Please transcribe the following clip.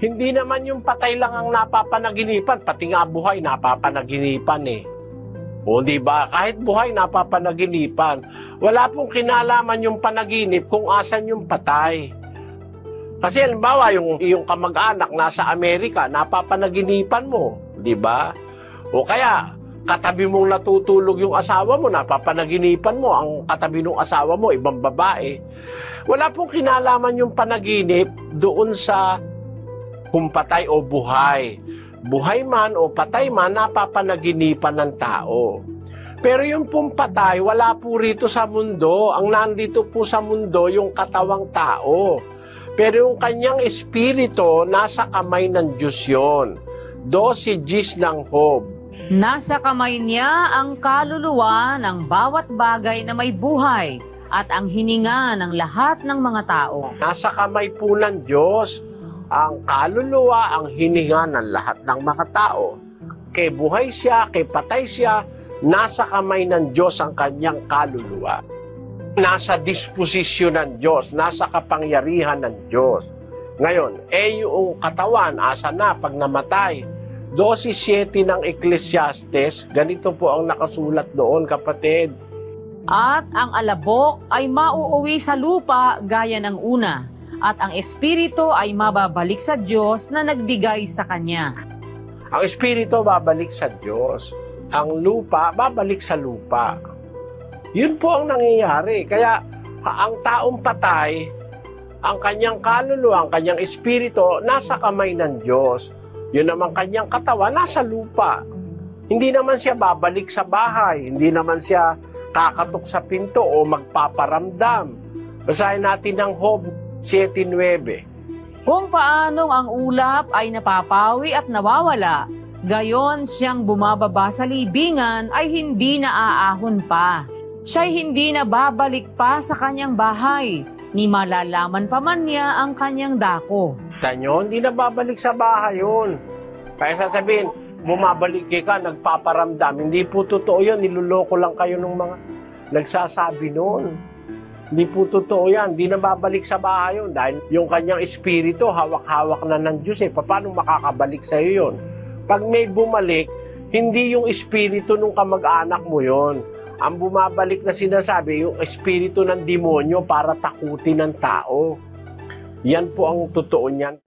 Hindi naman yung patay lang ang napapanaginipan, pati nga buhay napapanaginipan eh. O di ba? Kahit buhay napapanaginipan. Wala pong kinalaman yung panaginip kung asan yung patay. Kasi halimbawa yung kamag-anak nasa Amerika, napapanaginipan mo, di ba? O kaya katabi mong natutulog yung asawa mo, napapanaginipan mo ang katabi ng asawa mo, ibang babae. Wala pong kinalaman yung panaginip doon sa kung patay o buhay. Buhay man o patay man, napapanaginipan ng tao. Pero yung pong patay, wala po rito sa mundo. Ang nandito po sa mundo, yung katawang tao. Pero yung kanyang espiritu, nasa kamay ng Diyos yun. Si Diyos ng Job. Nasa kamay niya ang kaluluwa ng bawat bagay na may buhay at ang hininga ng lahat ng mga tao. Nasa kamay po ng Diyos ang kaluluwa, ang hininga ng lahat ng mga tao. Kay buhay siya, kay patay siya, nasa kamay ng Diyos ang kanyang kaluluwa. Nasa disposisyon ng Diyos, nasa kapangyarihan ng Diyos. Ngayon, yung katawan, asa na pag namatay? 12:7 ng Ecclesiastes, ganito po ang nakasulat doon, kapatid. At ang alabok ay mauuwi sa lupa gaya ng una, at ang espiritu ay mababalik sa Diyos na nagbigay sa kanya. Ang espiritu babalik sa Diyos. Ang lupa, babalik sa lupa. Yun po ang nangyayari. Kaya ang taong patay, ang kanyang kaluluwa, ang kanyang espiritu, nasa kamay ng Diyos. Yun naman kanyang katawan, nasa lupa. Hindi naman siya babalik sa bahay. Hindi naman siya kakatok sa pinto o magpaparamdam. Basahin natin ang Job 7:9. Kung paanong ang ulap ay napapawi at nawawala, gayon siyang bumababa sa libingan ay hindi naaahon pa. Siya'y hindi na babalik pa sa kanyang bahay, ni malalaman pa man niya ang kanyang dako. Tanyo, hindi na babalik sa bahay yun. Kaya sasabihin, bumabalik ka, nagpaparamdam. Hindi po totoo yun, niluloko lang kayo ng mga nagsasabi noon. Hindi po totoo yan, hindi na babalik sa bahay yun. Dahil yung kanyang espiritu, hawak-hawak na ng Diyos eh. Paano makakabalik sa iyo yun? Pag may bumalik, hindi yung espiritu ng kamag-anak mo yun. Ang bumabalik na sinasabi, yung espiritu ng demonyo para takutin ng tao. Yan po ang totoo niyan.